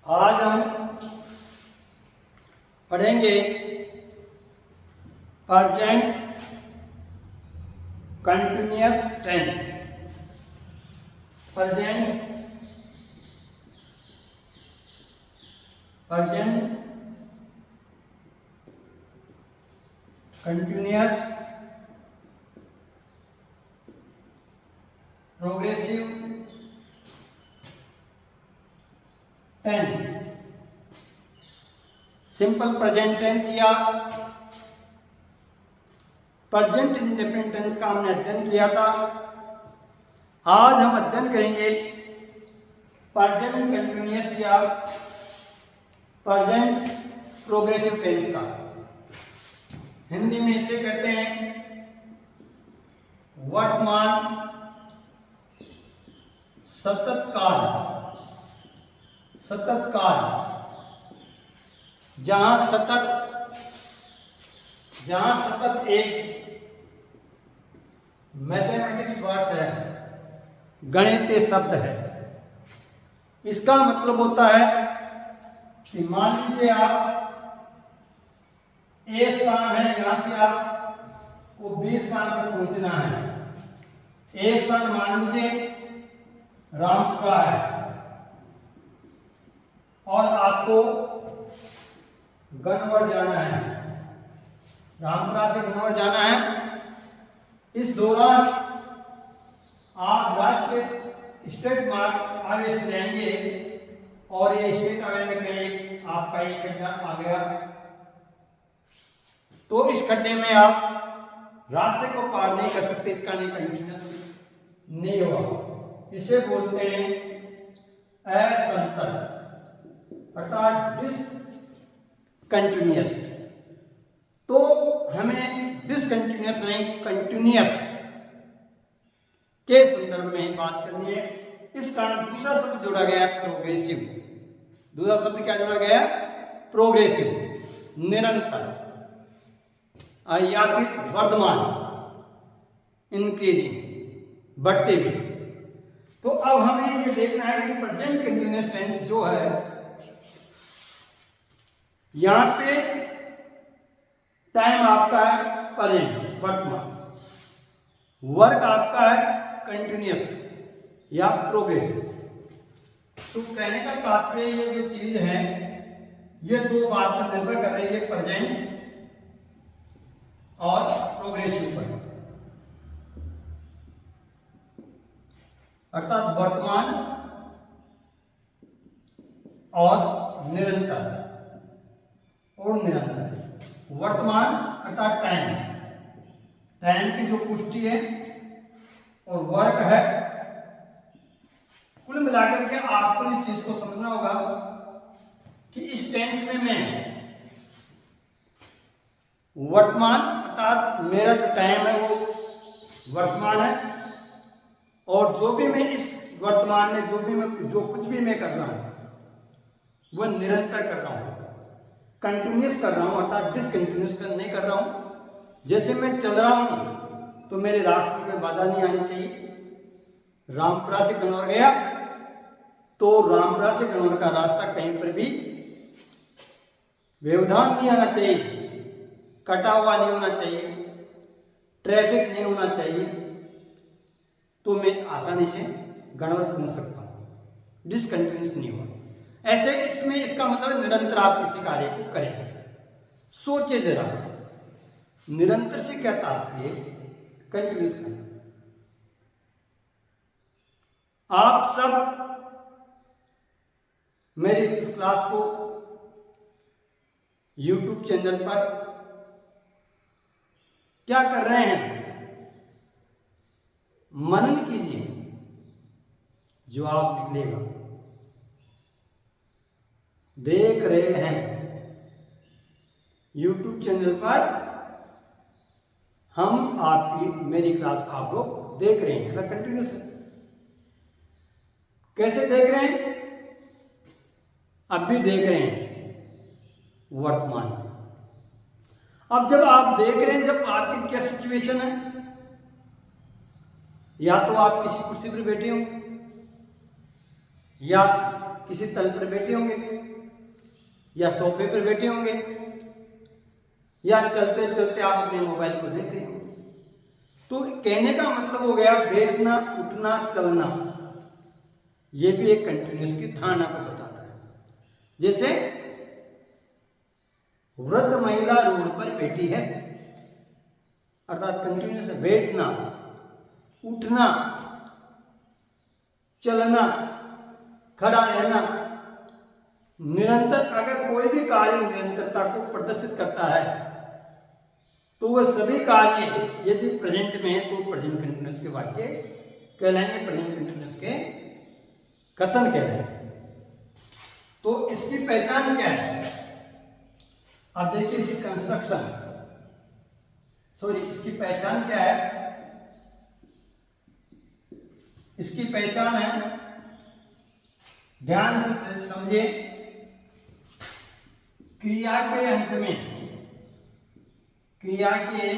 आज हम पढ़ेंगे present continuous tense. Present continuous progressive tense, simple present tense या प्रेजेंट इंडेफिनिट टेंस का हमने अध्ययन किया था। आज हम अध्ययन करेंगे प्रेजेंट कंटिन्यूअस या प्रेजेंट प्रोग्रेसिव टेंस का। हिंदी में इसे कहते हैं वर्तमान सतत काल। जहां सतत एक मैथमेटिक्स वर्ड है, गणितीय शब्द है। इसका मतलब होता है कि मान लीजिए आप ए स्थान है, यहां से आपको बी स्थान पर पहुंचना है। ए स्थान मान लीजिए रामपुरा है और आपको गनवर जाना है, रामपुरा से गनवर जाना है। इस दौरान आप राष्ट्रीय स्टेट मार्ग हाईवे से जाएंगे और ये स्टेट हाईवे में कहीं आपका एक गड्ढा आ गया, तो इस गड्ढे में आप रास्ते को पार नहीं कर सकते। इसका नहीं कंटिन्यूअस नहीं होगा। इसे बोलते हैं असंतत अर्थात डिसकंटिन्यूअस। तो हमें डिसकंटिन्यूअस नहीं कंटिन्यूअस के संदर्भ में बात करनी है। इस कारण दूसरा शब्द जोड़ा गया है प्रोग्रेसिव। दूसरा शब्द क्या जोड़ा गया है? प्रोग्रेसिव, निरंतर या फिर वर्धमान, इंक्रीजिंग, बढ़ते हुए। तो अब हमें ये देखना है कि प्रेजेंट कंटिन्यूअस टेंस जो है, यहां पे टाइम आपका है प्रेजेंट वर्तमान, वर्क आपका है कंटिन्यूअस या प्रोग्रेसिव। तो कहने का तात्पर्य ये जो चीज है ये दो बात पर निर्भर कर रही है, प्रेजेंट और प्रोग्रेसिव पर, अर्थात वर्तमान और निरंतर। वर्तमान अर्थात टाइम की जो पुष्टि है और वर्क है। कुल मिलाकर के आपको इस चीज को समझना होगा कि इस टेंस में मैं वर्तमान अर्थात मेरा जो टाइम है वो वर्तमान है, और जो भी मैं इस वर्तमान में जो कुछ भी मैं कर रहा हूं वो निरंतर कर रहा हूं, कंटिन्यूअस कर रहा हूं, अर्थात डिसकंटिन्यूअस नहीं कर रहा हूं। जैसे मैं चल रहा हूं तो मेरे रास्ते में कोई बाधा नहीं आनी चाहिए। रामपुरा से गनौर गया तो रामपुरा से गनौर का रास्ता कहीं पर भी व्यवधान नहीं आना चाहिए, कटा हुआ नहीं होना चाहिए, ट्रैफिक नहीं होना चाहिए, तो मैं आसानी से गनौर पहुंच सकता हूं, डिसकंटिन्यूअस नहीं हुआ। ऐसे इसमें इसका मतलब निरंतर आप किसी कार्य को करें। सोचिए जरा, निरंतर से क्या तात्पर्य? कंटिन्यूअस करना। आप सब मेरी इस क्लास को YouTube चैनल पर क्या कर रहे हैं? मनन कीजिए, जवाब निकलेगा। देख रहे हैं YouTube चैनल पर, हम आपकी मेरी क्लास आप लोग देख रहे हैं, अगर कंटिन्यूस है। कैसे देख रहे हैं? अब भी देख रहे हैं, वर्तमान। अब जब आप देख रहे हैं, जब आपकी क्या सिचुएशन है, या तो आप किसी कुर्सी पर बैठे हो, या किसी तल पर बैठे होंगे या सोफे पर बैठे होंगे या चलते चलते आप अपने मोबाइल को देख रहे होंगे। तो कहने का मतलब हो गया बैठना, उठना, चलना, ये भी एक कंटिन्यूअस की धारणा को बताता है। जैसे वृद्ध महिला रोड पर बैठी है, अर्थात कंटिन्यूअस बैठना, उठना, चलना, खड़ा रहना, निरंतर। अगर कोई भी कार्य निरंतरता को प्रदर्शित करता है तो वह सभी कार्य यदि प्रेजेंट में है तो प्रेजेंट कंटिन्यूअस के वाक्य कहलाएंगे, प्रेजेंट कंटिन्यूअस के कथन कहलाएंगे। तो इसकी पहचान क्या है? अब देखिए इसकी कंस्ट्रक्शन, इसकी पहचान क्या है? इसकी पहचान है, ध्यान से समझे, क्रिया के अंत में, क्रिया के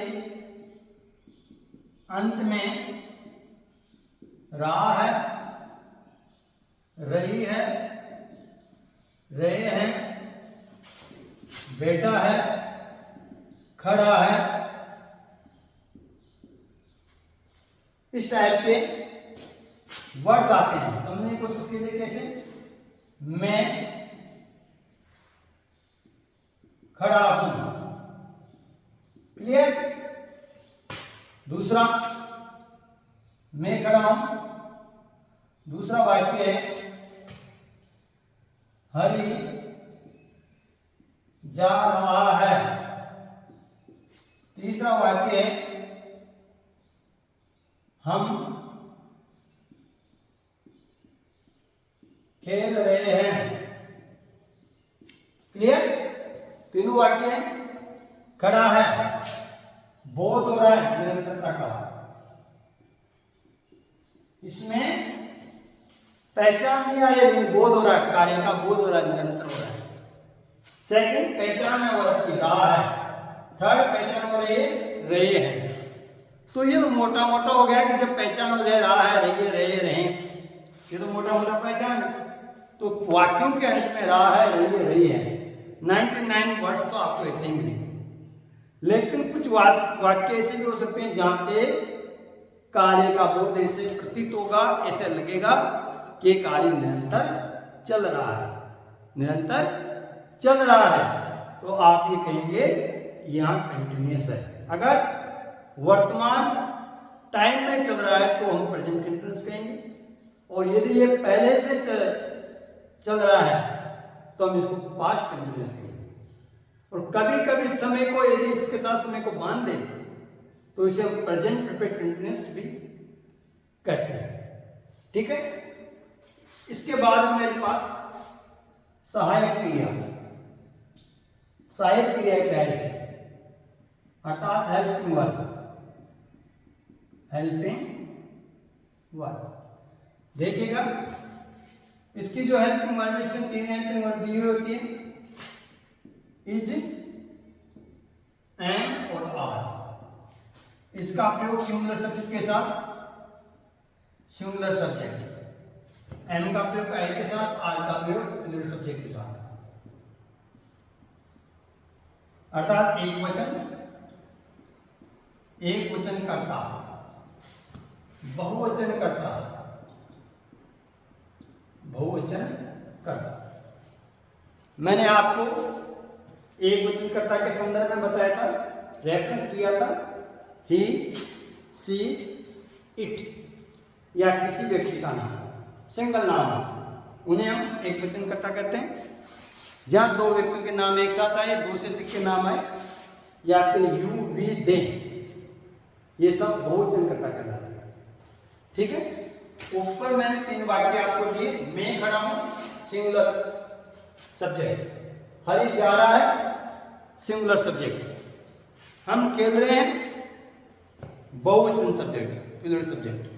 अंत में रहा है, रही है, रहे हैं, बैठा है, खड़ा है, इस टाइप के वर्ड्स आते हैं। समझने की कोशिश कीजिए कैसे। मैं खड़ा हूं, क्लियर। दूसरा, मैं खड़ा हूं, दूसरा वाक्य है हरि जा रहा है। तीसरा वाक्य है हम खेल रहे हैं, क्लियर। तीनों वाक्य हैं। खड़ा है, बोध हो रहा है निरंतरता का, इसमें पहचान नहीं आ रही लेकिन बोध हो रहा है, कार्य का बोध हो रहा है, निरंतर हो रहा है। सेकंड, पहचान है वो की रहा है। थर्ड, पहचान हो रही है, रहे हैं। तो ये तो मोटा मोटा हो गया कि जब पहचान हो जाए रहा है, रहिए, रहे, रहे, ये तो मोटा मोटा पहचान है। तो वाक्यों के अंत में रहा है, रहिए, रही है, 99 वर्ड्स तो आपको ऐसे ही मिलेंगे। लेकिन कुछ वाक्य ऐसे भी हो सकते हैं जहां पे कार्य का बोध ऐसे प्रतीत होगा, ऐसे लगेगा कि कार्य निरंतर चल रहा है, निरंतर चल रहा है, तो आप ये कहेंगे यहां कंटिन्यूअस है। अगर वर्तमान टाइम में चल रहा है तो हम प्रेजेंट कंटिन्यूअस कहेंगे, और यदि ये पहले से चल रहा है तो हम इसको पास्ट कंटिन्यूअस कहेंगे। और कभी कभी समय को यदि इसके साथ समय को बांध दें तो इसे हम प्रेजेंट परफेक्ट कंटिन्यूअस भी कहते हैं, ठीक है। इसके बाद मेरे पास सहायक क्रिया। सहायक क्रिया क्या है इसे? अर्थात हेल्पिंग वर्ब, हेल्पिंग वर्ब। देखिएगा इसकी जो हेल्पिंग वर्ब है, इसमें 3 हेल्पिंग वर्ब दी हुई होती है, इज, एम और आर। इसका प्रयोग सिंगुलर सब्जेक्ट के साथ, सिंगुलर सब्जेक्ट, एम का प्रयोग आई के साथ, आर का प्रयोग प्लूरल सब्जेक्ट के साथ। अर्थात एक वचन करता, बहुवचन करता, बहुवचन करता। मैंने आपको एक वचन कर्ता के संदर्भ में बताया था, रेफरेंस दिया था, ही, सी, इट, या किसी व्यक्ति का नाम, सिंगल नाम, उन्हें हम एक वचन कर्ता कहते हैं। जहां 2 व्यक्तियों के नाम एक साथ आए, 2 से अधिक के नाम आए, या फिर यू, वी, दे, ये सब बहुवचन कर्ता कहलाते हैं, ठीक है। ऊपर मैंने 3 वाक्य आपको दिए। मैं खड़ा हूं, सिंगुलर सब्जेक्ट, हरि जा रहा है, सिंगुलर सब्जेक्ट, हम खेल रहे हैं, बहुवचन सब्जेक्ट, प्लूरल सब्जेक्ट,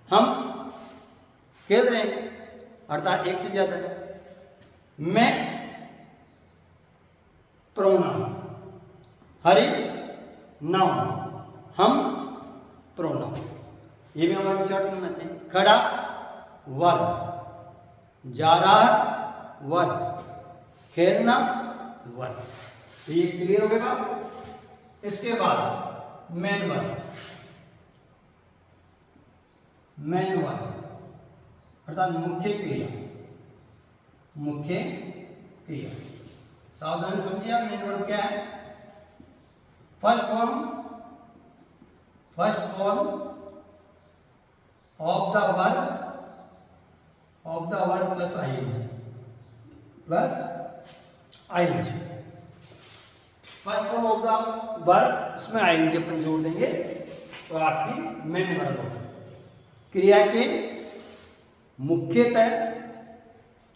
हम खेल रहे हैं अर्थात एक से ज्यादा। मैं प्रोनाउन, हरि नाउन, हम प्रोनाउन, ये भी हमारा विचार करना चाहिए। खड़ा वर्ब, जा रहा वर्ब, खेलना वर्ब। तो ये क्लियर हो गया। इसके बाद मेन वर्ब, मेन वर्ब अर्थात मुख्य क्रिया, मुख्य क्रिया। सावधान समझिए, मेन वर्ब क्या है? First form of the verb plus ING, first form of the verb, उसमें आईएनजी अपन जोड़ देंगे तो आपकी मेन वर्ब होगी। क्रिया के मुख्यतः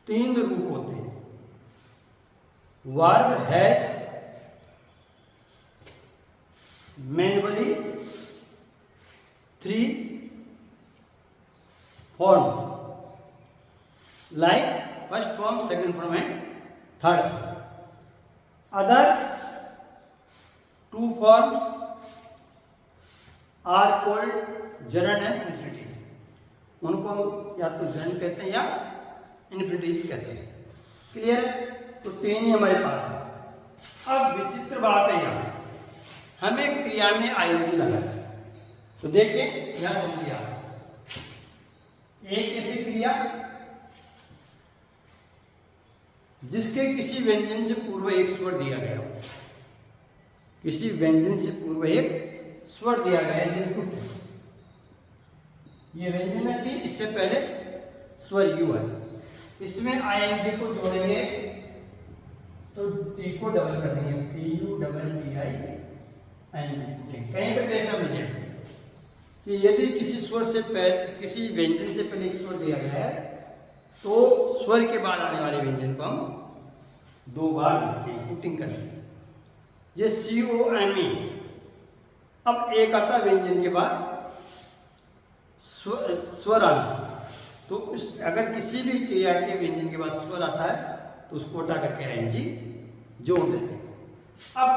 3 रूप होते हैं। Verb has manually 3 forms like first form, second form and third form. Other 2 forms are called gerund and infinities. उनको हम या तो gerund कहते हैं या infinities कहते हैं। क्लियर है? तो 3 ही हमारे पास है। अब विचित्र बात है, यहाँ हमें क्रिया में आईएनजी लगा है। तो देखिए यहां समझिए आप, एक ऐसी क्रिया जिसके किसी व्यंजन से पूर्व एक स्वर दिया गया हो, किसी व्यंजन से पूर्व एक स्वर दिया गया है। ये व्यंजन है कि इससे पहले स्वर यू है, इसमें आईएनजी को जोड़ेंगे तो टी को डबल कर देंगे, PUTTING। कहीं पर कैसा मिल जाए कि यदि किसी स्वर से पहले, किसी व्यंजन से पहले एक स्वर दिया गया है तो स्वर के बाद आने वाले व्यंजन को हम 2 बार लिखते हैं, पुटिंग करते हैं। ये COME। अब एक आता व्यंजन के बाद स्वर आना, तो उस अगर किसी भी क्रिया के व्यंजन के बाद स्वर आता है तो उसको हटा करके आईएनजी जोड़ देते हैं। अब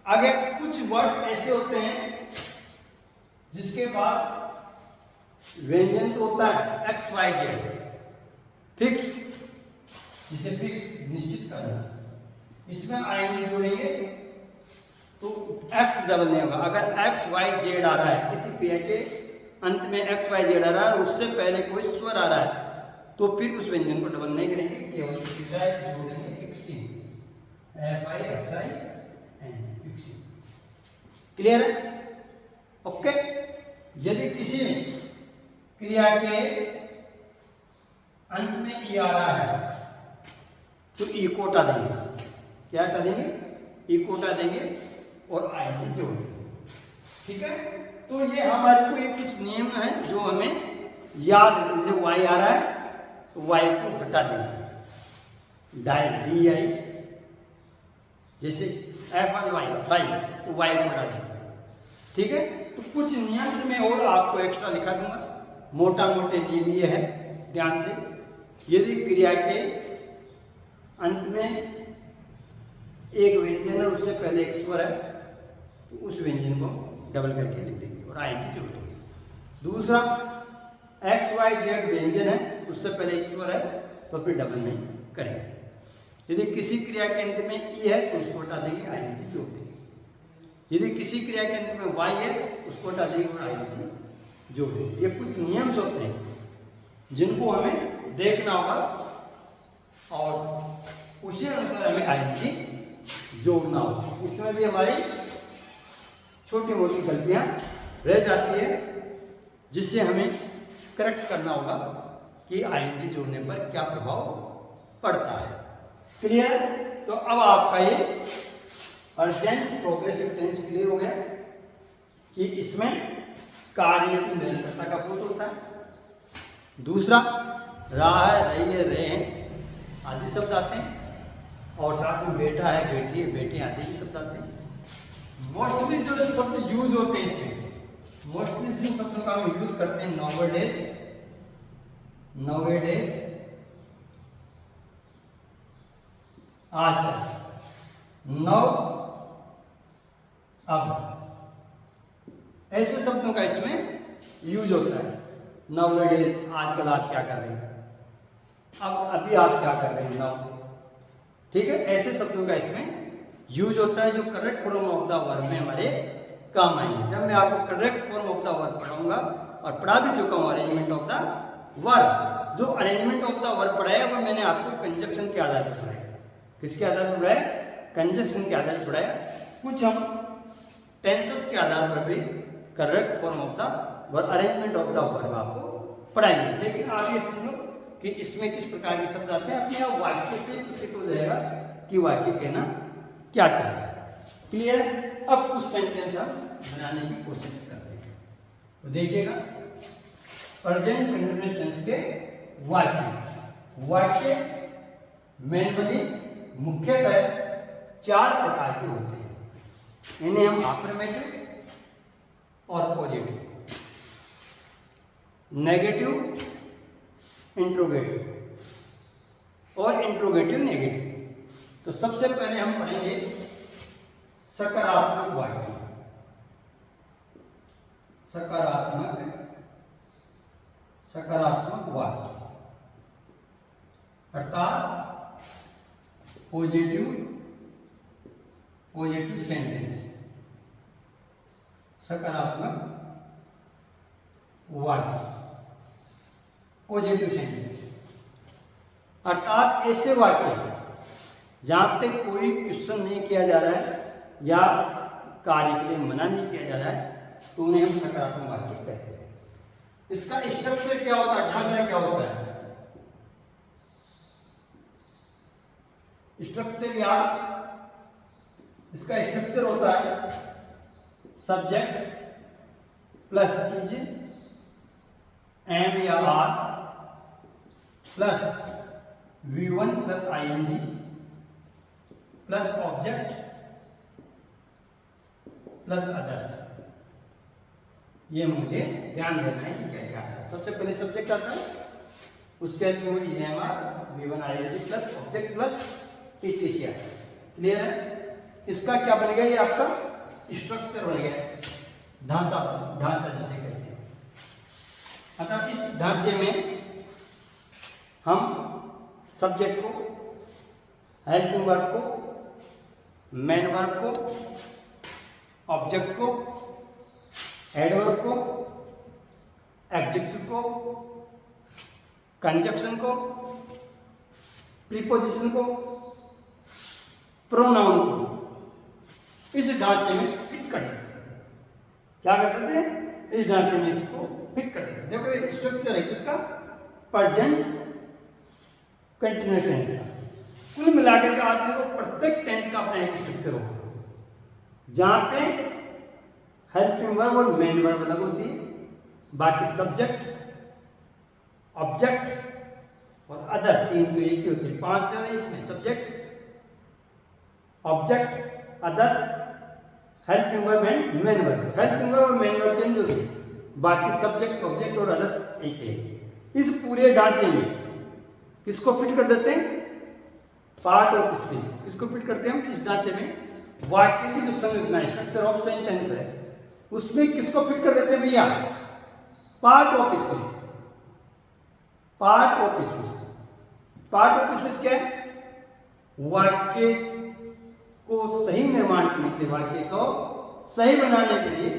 आगे कुछ वर्ड्स ऐसे होते हैं जिसके बाद व्यंजन तो होता है XYZ, फिक्स, जिसे फिक्स निश्चित करना, इसमें आईएनजी जोड़ेंगे तो X डबल नहीं होगा। अगर XYZ आ रहा है, किसी क्रिया के अंत में XYZ आ रहा है, उससे पहले कोई स्वर आ रहा है तो फिर उस व्यंजन को डबल नहीं करेंगे, केवल जोड़ेंगे फिक्सिंग, फिक्सिंग। क्लियर है? ओके। यदि किसी क्रिया के अंत में ई आ रहा है तो ई को हटा देंगे। क्या हटा देंगे? ई को हटा देंगे और आईएनजी जोड़ देंगे। ठीक है? तो ये हमारे को ये कुछ नियम है जो हमें याद, जैसे वाई आ रहा है तो वाई को हटा देंगे, DI, जैसे FY फ्लाई तो वाई को हटा देंगे। ठीक है? तो कुछ नियम से मैं और आपको एक्स्ट्रा लिखा दूंगा। मोटा मोटे नियम ये है, ध्यान से। यदि क्रिया के अंत में एक व्यंजन और उससे पहले एक स्वर है तो उस व्यंजन को डबल करके लिख देंगे और आईएनजी जोड़ देंगे। दूसरा, XYZ व्यंजन है, उससे पहले एक स्वर है तो फिर डबल नहीं करेंगे। यदि किसी क्रिया के अंत में ई है तो उसको हटा देंगे, आईएनजी जोड़ देंगे। यदि किसी क्रिया के अंत में वाई है उसको हटा देंगे और आईएनजी जोड़ देंगे। ये कुछ नियम्स होते हैं जिनको हमें देखना होगा और उसी अनुसार हमें आईएनजी जोड़ना होगा। इसमें भी हमारी छोटी मोटी गलतियां रह जाती है जिससे हमें करेक्ट करना होगा कि आईएनजी जोड़ने पर क्या प्रभाव पड़ता है। क्लियर? तो अब आपका ये अर्जेंट प्रोग्रेसिव टेंस क्लियर हो गया कि इसमें कार्य की निरंतरता का बोध होता है। दूसरा, रहा है, रही है, रहे हैं आदि शब्द आते हैं और साथ में बेटा है, बेटी है, बेटे आदि भी शब्द आते हैं। मोस्टली जो शब्द यूज होते हैं इसमें, मोस्टली जिन शब्दों का हम यूज करते हैं नॉवेडेज आजकल, नौ अब, ऐसे शब्दों का इसमें यूज होता है। नॉवेडेज, आजकल आप क्या कर रहे हैं। अब अभी आप क्या कर रहे हैं नाउ, ठीक है। ऐसे शब्दों का इसमें यूज होता है जो correct form of the verb में हमारे काम आएंगे। जब मैं आपको correct form of the verb पढ़ाऊंगा, और पढ़ा भी चुका हूँ अरेंजमेंट ऑफ द वर्ब, जो अरेंजमेंट ऑफ द वर्ब पढ़ाया वो मैंने आपको कंजक्शन के आधार पर पढ़ाया। किसके आधार पर पढ़ाया? कंजक्शन के आधार पर पढ़ाया। कुछ हम टेंसेस के आधार पर भी correct form of the verb, arrangement of the verb आपको पढ़ाएंगे। लेकिन आप ये समझो कि इसमें किस प्रकार के शब्द आते हैं, अपने आप वाक्य से प्रतीत हो जाएगा कि वाक्य कहना क्या चाह रहा है। क्लियर है? अब कुछ सेंटेंस हम बनाने की कोशिश करते हैं। तो देखिएगा, प्रेजेंट कंटिन्यूअस टेंस के वाक्य मैनुअली मुख्यतः 4 प्रकार के होते हैं। इन्हें हम अफर्मेटिव और पॉजिटिव, नेगेटिव, इंट्रोगेटिव और इंट्रोगेटिव नेगेटिव। तो सबसे पहले हम पढ़ेंगे सकारात्मक वाक्य। सकारात्मक वाक्य अर्थात पॉजिटिव सेंटेंस। सकारात्मक वाक्य, पॉजिटिव सेंटेंस अर्थात ऐसे वाक्य जहां पे कोई क्वेश्चन नहीं किया जा रहा है या कार्य के लिए मना नहीं किया जा रहा है, तो उन्हें हम सकारात्मक वाक्य कहते हैं। इसका स्ट्रक्चर क्या होता है, ढांचा क्या होता है? स्ट्रक्चर या इसका स्ट्रक्चर होता है सब्जेक्ट प्लस इज, एम या are plus V1 plus ING plus object plus others. ये मुझे ध्यान देना है कि क्या क्या आता है। सबसे पहले सब्जेक्ट आता है, उसके बाद में EMR V1 ING plus object plus ETC। Clear है? इसका क्या बन गया? ये आपका स्ट्रक्चर बन गया, ढांचा जिसे कहते हैं। अतः इस ढांचे में हम सब्जेक्ट को, हेल्पिंग वर्ब को, मेन वर्ब को, ऑब्जेक्ट को, एडवर्ब को, एडजेक्टिव को, कंजक्शन को, प्रीपोजिशन को, प्रोनाउन को इस ढांचे में फिट कर देते हैं। क्या कर देते हैं? इस ढांचे में इसको फिट कर देते हैं। देखो ये स्ट्रक्चर है किसका? प्रेजेंट कंटिन्यूअस टेंस का। कुल मिलाकर के आप देखो प्रत्येक टेंस का अपना एक स्ट्रक्चर होगा, जहां पे हेल्पिंग वर्ब और मेन वर्ब अलग होती है, बाकी सब्जेक्ट, ऑब्जेक्ट और अदर तीन तो एक ही होते हैं। 5 है इसमें, subject, object, other, helping verb and main verb. Helping verb और मेन वर्ब चेंज होते हैं, बाकी सब्जेक्ट, ऑब्जेक्ट और अदर्स एक है। इस पूरे ढांचे में किसको फिट कर देते हैं? Part of speech. किसको फिट करते हैं हम इस ढांचे में? वाक्य की जो संरचना है, स्ट्रक्चर ऑफ सेंटेंस है, उसमें किसको फिट कर देते हैं भैया? Part of speech. Part of speech. Part of speech क्या है? वाक्य को सही निर्माण करने के लिए, वाक्य को सही बनाने के लिए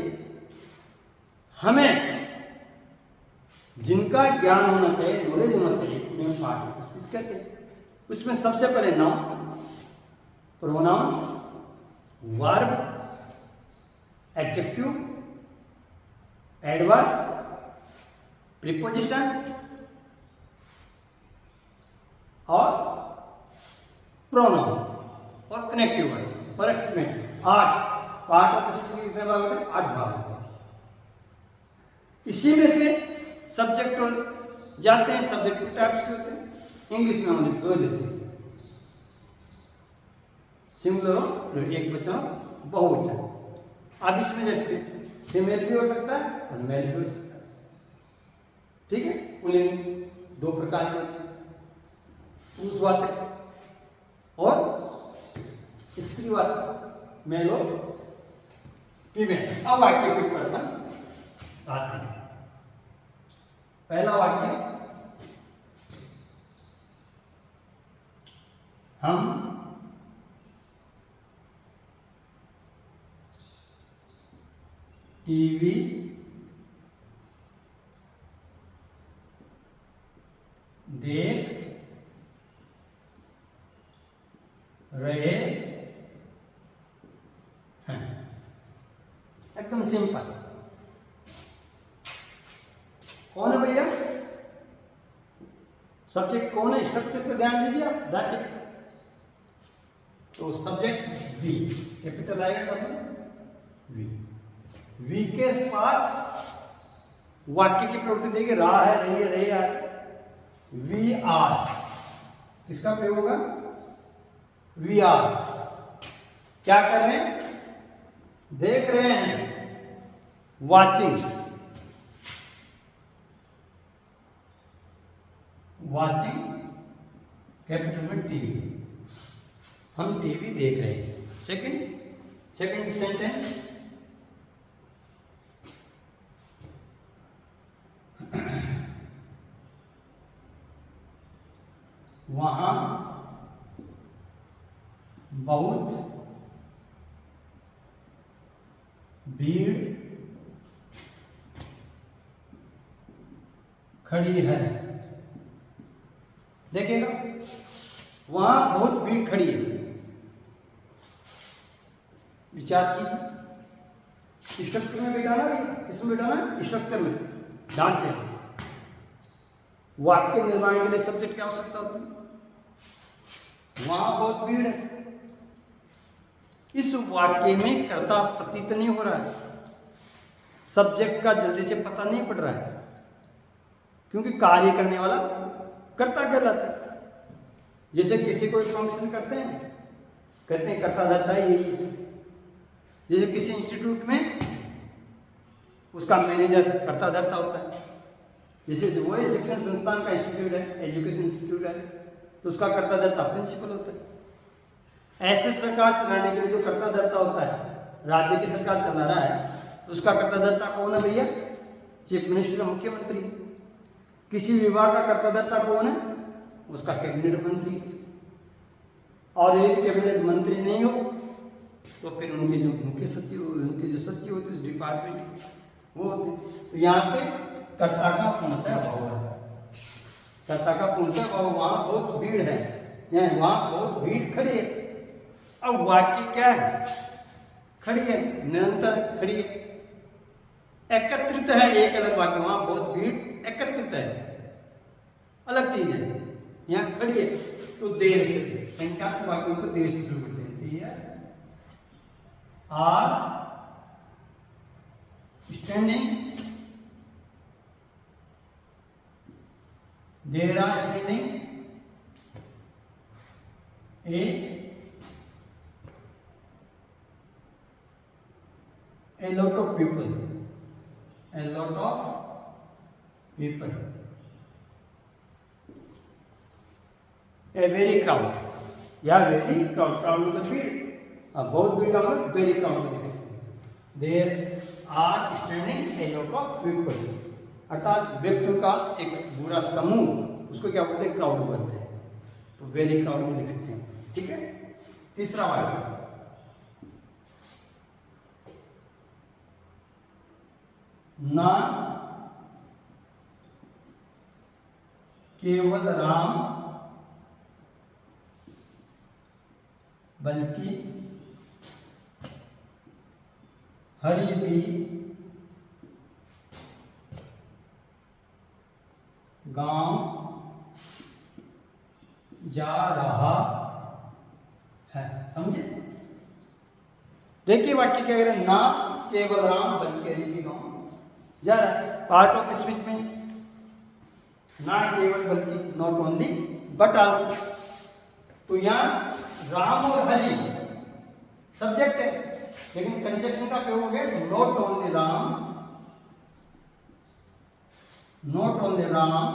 हमें जिनका ज्ञान होना चाहिए, नॉलेज होना चाहिए, उन्हें पार्ट ऑफ स्पीच कहते हैं। उसमें सबसे पहले noun, pronoun, verb, adjective, adverb, preposition और प्रोनाउन और कनेक्टिव वर्ड्स और एक्सप्लेनेटरी। 8 पार्ट ऑफ स्पीच के कितने भाग होते हैं? 8 भाग होते हैं। इसी में से सब्जेक्ट और जाते हैं, सब्जेक्ट टाइप्स के होते हैं। इंग्लिश में हम 2 लेते हैं, सिंगुलर और एक वचन, बहुवचन। अब इसमें जैसे फीमेल भी हो सकता है और मेल भी हो सकता है। ठीक है? पुल्लिंग 2 प्रकार के होते हैं, पुरुषवाचक और स्त्रीवाचक, मेल और फीमेल। अब वाक्य के ऊपर आते हैं। पहला वाक्य, हम टीवी देख रहे हैं। एकदम सिंपल। कौन है भैया? सब्जेक्ट कौन है? स्ट्रक्चर पे ध्यान दीजिए आप। That's it. तो सब्जेक्ट वी, कैपिटल आएगा तब वी। वी के पास वाक्य की प्रवृत्ति देखिए, रहा है, रही है, रहे आ रहे। वी आर, किसका प्रयोग होगा? वी आर क्या कर रहे हैं? देख रहे हैं। वाचिंग, वाचिंग कैपिटल में टीवी, हम टीवी देख रहे हैं। सेकंड सेंटेंस, वहां बहुत भीड़ खड़ी है। देखिएगा, वहां बहुत भीड़ खड़ी है। विचार कीजिए। स्ट्रक्चर में बिठाना भैया, किसमें बिठाना? स्ट्रक्चर में, ढांचे। वाक्य निर्माण के लिए सब्जेक्ट की आवश्यकता होती है। वहां बहुत भीड़ है। इस वाक्य में कर्ता प्रतीत नहीं हो रहा है, सब्जेक्ट का जल्दी से पता नहीं पड़ रहा है, क्योंकि कार्य करने वाला कर्ता कहलाता है। जैसे किसी कोई फंक्शन करते हैं, कहते हैं कर्ता धर्ता है यही है। जैसे किसी इंस्टीट्यूट में उसका मैनेजर कर्ता धर्ता होता है। जैसे वही शिक्षण संस्थान का इंस्टीट्यूट है, एजुकेशन इंस्टीट्यूट है, तो उसका कर्ता धर्ता प्रिंसिपल होता है। ऐसे सरकार चलाने के लिए जो कर्ता धर्ता होता है, राज्य की सरकार चला रहा है, तो उसका कर्ता धर्ता कौन है भैया? चीफ मिनिस्टर, मुख्यमंत्री। किसी विभाग का कर्ता धर्ता कौन है? उसका कैबिनेट मंत्री। और यदि कैबिनेट मंत्री नहीं हो तो फिर उनके जो मुख्य सचिव, उनके जो सचिव होते उस डिपार्टमेंट वो होते। तो यहाँ पे कर्ता का पूर्णतः भाव है। कर्ता का पूर्णतः भाव, वहां बहुत भीड़ है, यहाँ वहां बहुत भीड़ खड़ी है। अब वाक्य क्या है? खड़ी है, निरंतर खड़ी है। एकत्रित है, एक अलग वाक्य। वहां बहुत भीड़ एकत्रित है, अलग चीज है। यहाँ खड़ी है तो देर से, संख्यात्मक वाक्यों को देर से शुरू करते हैं। There are standing, there are standing a lot of people, a lot of people, a very crowd, या very crowd, crowd मतलब भीड़। अब बहुत भीड़ का मतलब very crowd में देख सकते हैं। There are standing a lot of people, अर्थात व्यक्तियों का एक पूरा समूह, उसको क्या बोलते हैं? क्राउड बोलते हैं। तो वेरी क्राउड में लिख सकते हैं। ठीक है। तीसरा वाक्य, ना केवल राम बल्कि हरि भी गांव जा रहा है। समझे? देखिए वाक्य क्या कह रहे हैं? ना केवल राम बल्कि हरि भी गांव जा रहा है। पार्ट ऑफ स्पीच में ना केवल बल्कि, नॉट ओनली बट आल्सो। तो यहाँ राम और हरि सब्जेक्ट है, लेकिन कंजक्शन का प्रयोग हो गया not only Ram, not only Ram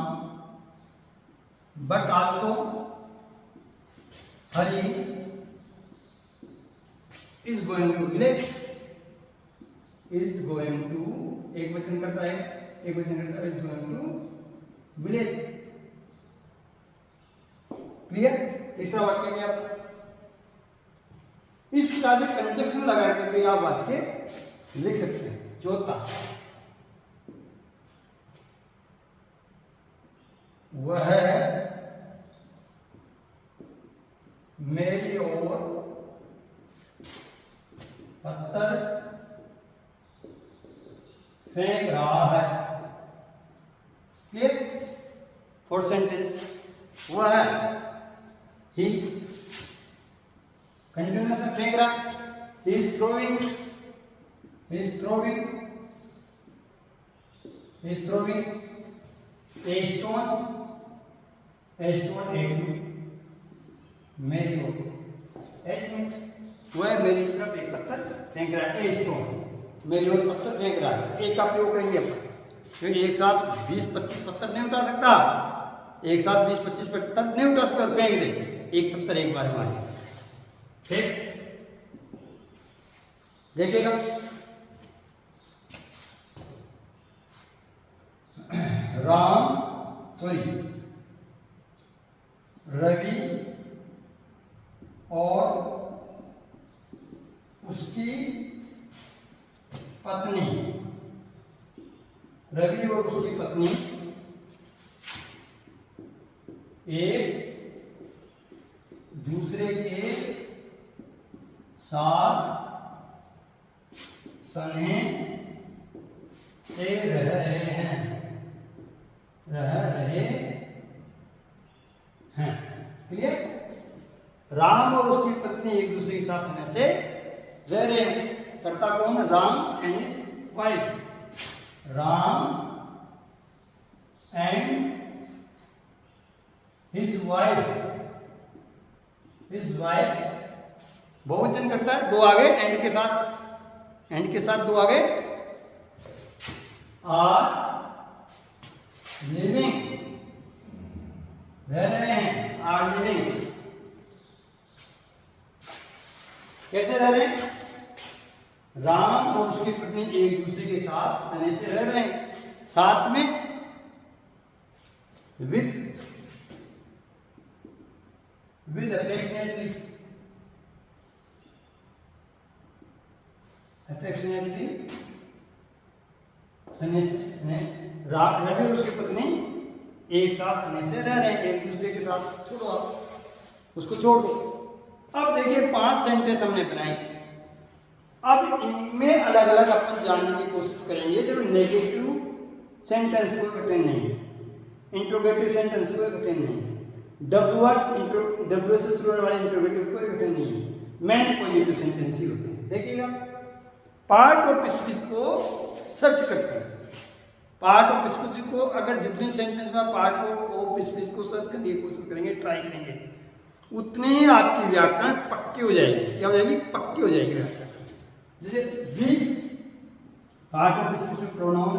but also Hari is going to village, is going to, एक वचन करता है, एक वचन करता है, is going to village. Clear? तीसरा वाक्य भी आप इस प्रकार से कंजक्शन लगा के भी आप वाक्य लिख सकते हैं। चौथा, वह मेरी ओर पत्थर फेंक रहा है। क्लियर? फोर्थ सेंटेंस, वह ही कंटिन्यूस में फेंक रहा, he is throwing a stone at me, मेरी ओर, at me, वह मेरी तरफ एक पत्थर फेंक रहा है, a stone मेरी ओर पत्थर फेंक रहा है। एक का प्रयोग करेंगे अपन, क्योंकि एक साथ 20-25 पत्थर नहीं उठा सकता, एक साथ 20-25 पत्थर नहीं उठा सकता, फेंक दे एक पत्थर एक बार मारे। ठीक, देखिएगा, रवि और उसकी पत्नी, रवि और उसकी पत्नी एक दूसरे के साथ स्नेह से रह रहे हैं। क्लियर? राम और उसकी पत्नी एक दूसरे के साथ स्नेह से रह रहे हैं। करता कौन? Ram and his wife. Ram and his wife बहुवचन करता है, दो आगे एंड के साथ दो आगे, आर लिविंग रह रहे हैं, आर लिविंग कैसे रह रहे हैं? राम और उसकी पत्नी एक दूसरे के साथ स्नेह से रह रहे हैं, साथ में विद अफेक्शनेटली रवि और उसकी पत्नी एक साथ स्नेह से रह रहे हैं, एक दूसरे के साथ। छोड़ो आप उसको, छोड़ दो। अब देखिए 5 सेंटेंस हमने बनाए, अब इनमें अलग अलग अपन जानने की कोशिश करेंगे। देखो, नेगेटिव सेंटेंस कोई कठिन नहीं है, इंट्रोगेटिव सेंटेंस कोई कठिन नहीं है, डब्ल्यू से शुरू होने वाले इंट्रोगेटिव कोई कठिन नहीं है, मेन पॉजिटिव सेंटेंस ही होते हैं। देखिएगा, पार्ट और पिस्पिस को सर्च करते हैं। पार्ट और पिस्पिस को अगर जितने सेंटेंस में पार्ट को और पिस्पिस को सर्च करने की कोशिश करेंगे, ट्राई करेंगे, उतने ही आपकी व्याकरण पक्की हो जाएगी। क्या हो जाएगी? पक्की हो जाएगी व्याकरण। जैसे वी, पार्ट और पिस्पिस में प्रोनाउन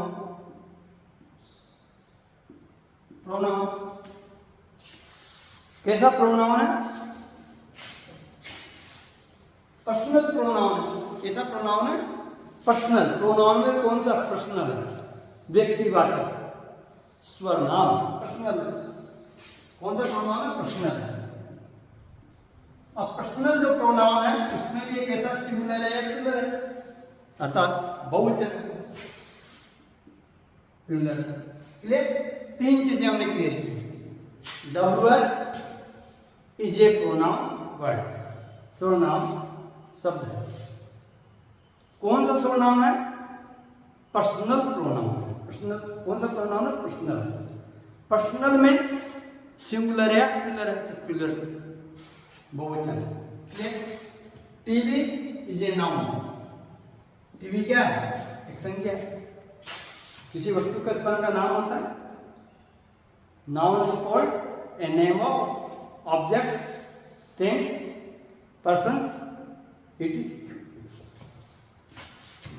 कैसा प्रोनाउन है? पर्सनल प्रोनाउन है। कैसा प्रोनाउन है? पर्सनल। प्रोनाउन में कौन सा पर्सनल है? व्यक्तिवाचक, स्वरनाम, पर्सनल। कौन सा प्रोनाउन है? पर्सनल है। अब पर्सनल जो प्रोनाउन है उसमें भी एक ऐसा सिंगुलर है या प्लूरल है, अर्थात बहुवचन प्लूरल। क्लियर? 3 चीजें हमने क्लियर की। WH is a pronoun word, सर्वनाम शब्द है। कौन सा सर्वनाम है? पर्सनल प्रोनाउन है। पर्सनल कौन सा प्रोनाउन है? पर्सनल है। पर्सनल में सिंगुलर है, प्लूरल है? प्लूरल, बहुवचन। TV is a noun. TV क्या है? एक संज्ञा है, किसी वस्तु का स्थान का नाम होता है। Noun is called a name of objects, things, persons, it is.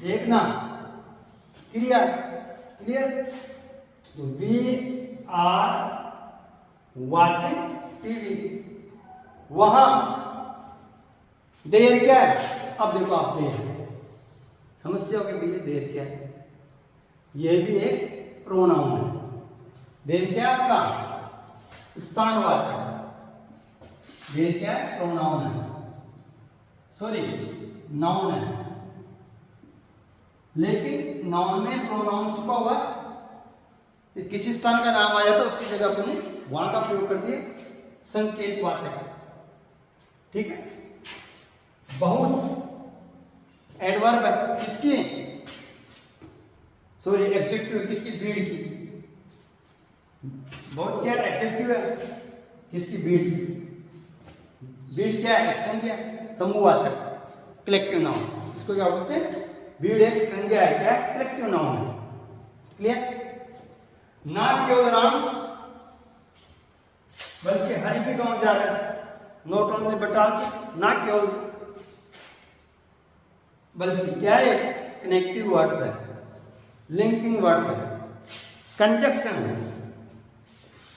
देखना क्रिया। Clear? We are watching TV. वहां देर क्या है? अब देखो, आप देर समस्या होगी भैया, देर क्या है? यह भी एक प्रोनाउन है। देर क्या है आपका? स्थानवाचक। ये क्या है? प्रोनाउन है, सॉरी नाउन है, लेकिन नाउन में प्रोनाउन छुपा हुआ है। किसी स्थान का नाम आ जाता है उसकी जगह अपने वहां का प्रयोग कर दिए संकेतवाचक, ठीक है। बहुत एडवर्ब है किसकी? सॉरी एडजेक्टिव किसकी? भीड़ की। बहुत क्या एडजेक्टिव है किसकी? भीड़ की। भीड़ क्या है? एक संज्ञा, समूहवाचक, कलेक्टिव नाउन। इसको क्या बोलते हैं? भीड़ एक संज्ञा है, क्या है? कलेक्टिव नाउन है। क्लियर? ना केवल राम बल्कि हरि भी गांव जा रहा है, नॉट ओनली बट आल्सो, ना केवल बल्कि क्या है? कनेक्टिव वर्ड्स है, लिंकिंग वर्ड्स है, कंजक्शन है।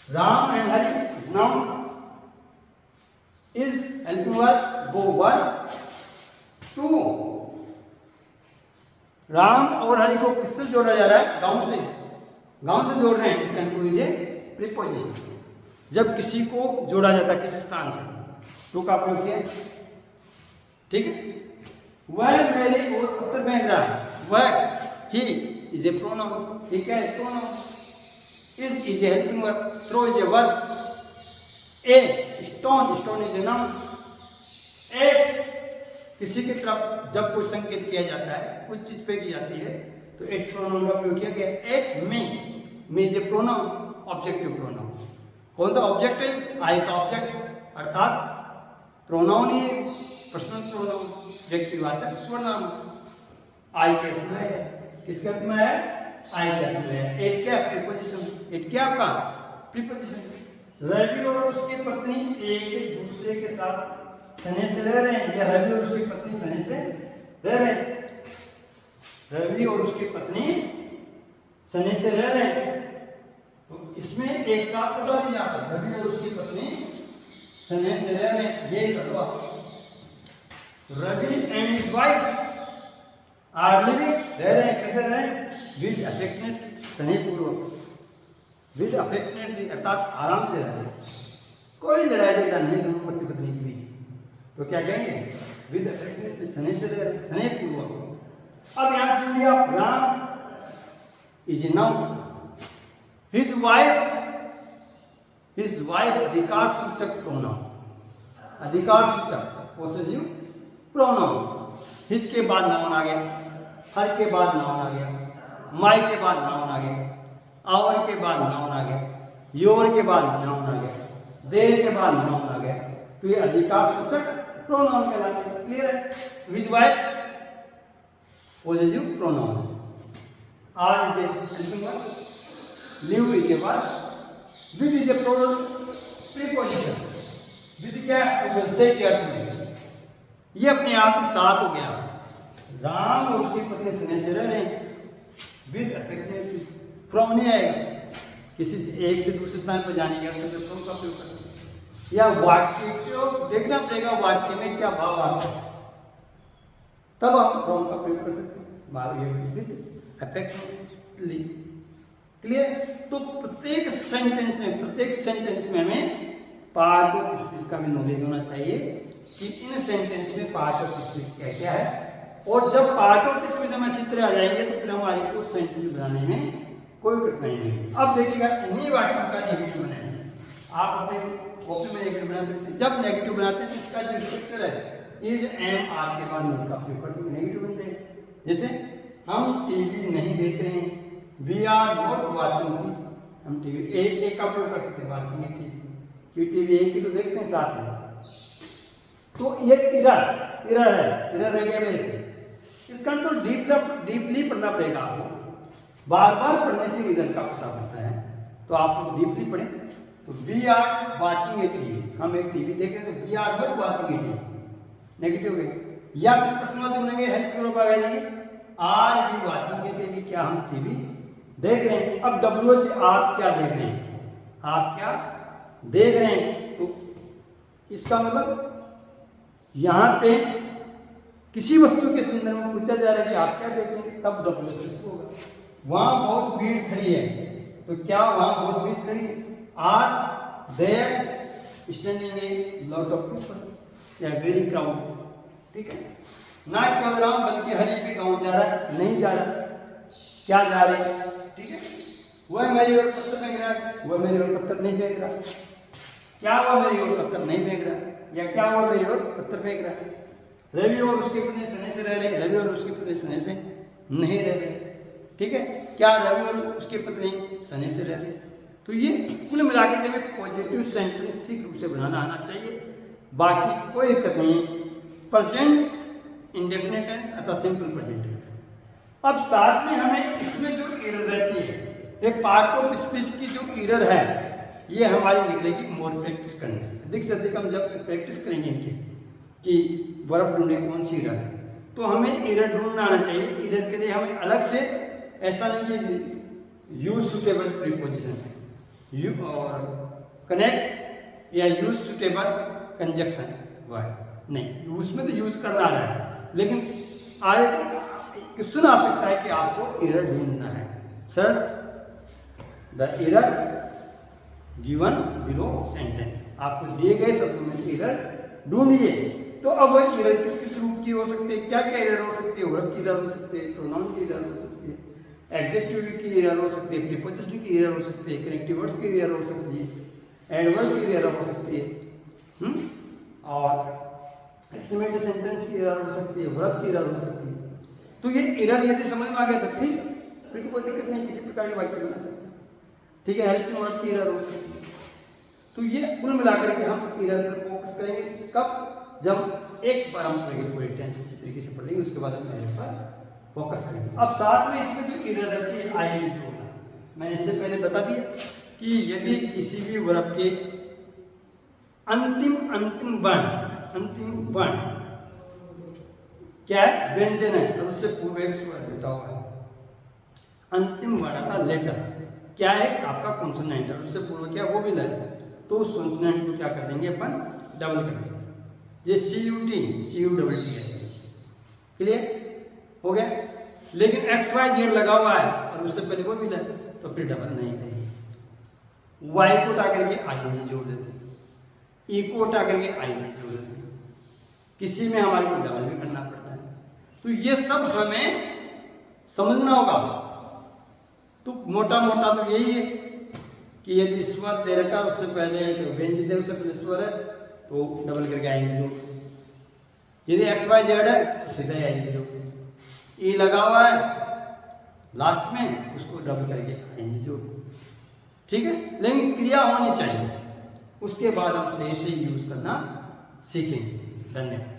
Ram and Hari noun is helping verb, go verb to. Ram और हरि को किससे जोड़ा जा रहा है? गांव से, गांव से जोड़ रहे हैं। इसका प्रीपोजिशन, जब किसी को जोड़ा जाता है किसी स्थान से, तो का प्रयोग किया, ठीक है। वह मेरे और उत्तर में रहा, वह ही इज ए प्रोनाउन, ये क्या है? Pronoun. Is a helping verb, throw is a verb, a stone, stone is a noun. At किसी की तरफ जब कोई संकेत किया जाता है, कुछ चीज पे की जाती है, तो एट प्रोनाउन का प्रयोग किया गया। एट में is a pronoun, objective pronoun. कौन सा ऑब्जेक्ट है? आई का ऑब्जेक्ट, अर्थात प्रोनाउन ही पर्सनल प्रोनाउन, व्यक्तिवाचक सर्वनाम। आई के अर्थ में है, किसके अर्थ में है? आई के अर्थ में है। एट क्या? प्रीपोजिशन। एट क्या आपका? प्रीपोजिशन। रवि और उसकी पत्नी एक दूसरे के साथ सने से रह रहे हैं, या रवि और उसकी पत्नी सने से रह रहे हैं? रवि और उसकी पत्नी सने से रह रहे हैं, तो इसमें एक साथ लगा दिया, रवि और उसकी पत्नी सने से रह रहे हैं, ये कर दो। Ravi and his wife are living, रह रहे हैं, कैसे रह रहे हैं? विद अफेक्शनेटली, स्नेहपूर्वक, विद अफेक्शनेटली अर्थात आराम से रह रहे हैं, कोई लड़ाई झगड़ा नहीं दोनों पति पत्नी के बीच। तो क्या कहेंगे? विद अफेक्शनेटली, स्नेह से रह रहे हैं, स्नेहपूर्वक। अब यहां सुन लिया, Ram is a noun, his wife अधिकार सूचक प्रोनाउन, अधिकार सूचक पोसेसिव प्रोनाउन। हिज के बाद नाउन आ गया, हर के बाद नाउन आ गया, माई के बाद नाउन आ गया, आवर के बाद नाउन आ गया, योर के बाद नाउन आ गया, देर के बाद नाउन आ गया, तो ये अधिकार सूचक प्रोनाउन कहलाते हैं। क्लियर है? हिज वाइफ पॉजिटिव प्रोनाउन है। Are is a helping verb, live is a verb, with is a preposition. With क्या है? से के अर्थ में, ये अपने आप ही साथ हो गया। राम और उसकी पत्नी स्नेह से रह रहे हैं, विद अफेक्शनेटली, फ्रॉम नहीं आएगा, किसी एक से दूसरे स्थान पर जाने का तो फ्रॉम का प्रयोग करते हैं। या वाक्य को देखना पड़ेगा, वाक्य में क्या भाव आता है, तब हम फ्रॉम का प्रयोग कर सकते हैं। भाव ये स्थित अफेक्शनेटली। क्लियर? तो प्रत्येक सेंटेंस में हमें पार्ट ऑफ स्पीच का भी नॉलेज होना चाहिए कि इन सेंटेंस में पार्ट ऑफ स्पीच क्या क्या है, और जब पार्ट ऑफ स्पीच में चित्र आ जाएंगे तो फिर हमारी को सेंटेंस बनाने में कोई कठिनाई नहीं। अब देखिएगा, इन्हीं वाक्यों का नेगेटिव बनाएंगे। आप अपने कॉपी में नेगेटिव बना सकते हैं। जब नेगेटिव बनाते हैं तो इसका जो स्ट्रक्चर है, इज एम आर के बाद नोट का प्रयोग करते हुए नेगेटिव बन जाएगा। जैसे हम टीवी नहीं देख रहे हैं, we are not watching TV, हम टीवी एक का प्रयोग कर सकते हैं, वाचिंग टीवी, कि टीवी एक ही तो देखते हैं साथ में। तो ये इरर रह गया मेरे से, इसका तो डीपली पढ़ना पड़ेगा आपको, बार बार पढ़ने से इरर का पता पड़ता है, तो आप लोग डीपली पढ़ें। तो we are watching a TV, हम एक टीवी देख रहे हैं, तो we are not watching a TV, negative है। या फिर प्रश्नवाची बनेंगे, हेल्प करो आ जाएंगे, are we watching a TV, क्या हम टीवी देख रहे हैं। अब WH, आप क्या देख रहे हैं, आप क्या देख रहे हैं, तो इसका मतलब यहां पे किसी वस्तु के संदर्भ में पूछा जा रहा है कि आप क्या देख रहे हैं, तब WH होगा। वहां बहुत भीड़ खड़ी है, तो क्या वहां बहुत भीड़ खड़ी है, are there standing a lot of people या वेरी क्राउड, ठीक है। ना केवल राम बल्कि हरि भी गाँव जा रहा है, नहीं जा रहा, क्या जा रहे हैं, ठीक है। वह मेरी ओर पत्थर फेंक रहा है, वह मेरी ओर पत्थर नहीं फेंक रहा, क्या वह मेरी ओर पत्थर नहीं फेंक रहा या क्या वह मेरी ओर पत्थर फेंक रहा है। रवि और उसकी पत्नी सने से रह रहे, रवि और उसकी पत्नी सने से नहीं रह रहे, ठीक है। क्या रवि और उसकी पत्नी सने से रह रहे। तो ये कुल मिलाकर हमें पॉजिटिव सेंटेंस ठीक रूप से बनाना आना चाहिए, बाकी कोई दिक्कत नहीं। प्रेजेंट इंडेफिनिट टेंस अथवा सिंपल प्रेजेंट टेंस। अब साथ में हमें इसमें जो एरर रहती है, एक पार्ट ऑफ स्पीच की जो एरर है, ये हमारी निकलेगी मोर प्रैक्टिस करने से। अधिक से अधिक हम जब प्रैक्टिस करेंगे इनकी कि वर्ब ढूंढे कौन सी एरर है, तो हमें एरर ढूंढना आना चाहिए। एरर के लिए हमें अलग से ऐसा नहीं कि यूज सुटेबल प्रीपोजिशन है यू और कनेक्ट या यूज सुटेबल कंजक्शन वर्ड नहीं, उसमें तो यूज करना आ रहा है, लेकिन आगे सुना सकता है कि आपको एरर ढूंढना है। Search the error given below sentence, आपको दिए गए शब्दों में से एरर ढूंढिए। तो अब वह एरर किस किस रूप की हो सकती है, क्या क्या एरर हो सकती है, वर्ब की एरर हो सकती है, प्रोनाउन की एरर हो सकती है, एडजेक्टिव की एरर हो सकती है, प्रीपोजिशन की एरर हो सकती है, कनेक्टिव वर्ड्स की एरर हो सकती है, एडवर्ब की एरर हो सकती है, और एक्सक्लेमेटरी सेंटेंस की एरर हो सकती है, वर्ब की एरर हो सकती है। तो ये एरर यदि समझ में आ गया तो ठीक है, फिर तो कोई दिक्कत नहीं, किसी प्रकार के वाक्य बना सकते हैं, ठीक है। हेल्पिंग वर्ब की एरर हो सकती है। तो ये कुल मिलाकर के हम एरर पर फोकस करेंगे कब, जब एक बार हम पूरे टेंस अच्छी तरीके से पढ़ेंगे, उसके बाद हम एरर पर फोकस करेंगे। अब साथ में इसमें जो एरर रहती है आईएनजी होगा, मैंने इससे पहले बता दिया कि यदि किसी भी वर्ब के अंतिम वर्ण क्या है, व्यंजन है, और उससे पूर्व एक स्वर जुटा हुआ है। अंतिम वर्ण था लेटर, क्या है आपका कॉन्सोनेंट है, उससे पूर्व क्या वो भी है, तो उस कॉन्सोनेंट को क्या कर देंगे अपन, डबल कर देंगे। ये CUT है, क्लियर हो गया। लेकिन XYZ लगा हुआ है और उससे पहले वो भी है, तो फिर डबल नहीं करेंगे। Y को उठा करके ING जोड़ देते हैं, E को उठा करके ING जोड़ देते हैं, किसी में हमारे को डबल भी करना पड़ता है। तो ये सब हमें समझना होगा। तो मोटा मोटा तो यही है कि यदि स्वर दे रखा उससे पहले व्यंजन दे, उससे पहले स्वर है तो डबल करके आएंगे जोड़, यदि XYZ है तो सीधा आएंगे जोड़, E लगा हुआ है लास्ट में, उसको डबल करके आएंगे जोड़, ठीक है। लेकिन क्रिया होनी चाहिए, उसके बाद हम सही से यूज करना सीखेंगे। धन्यवाद।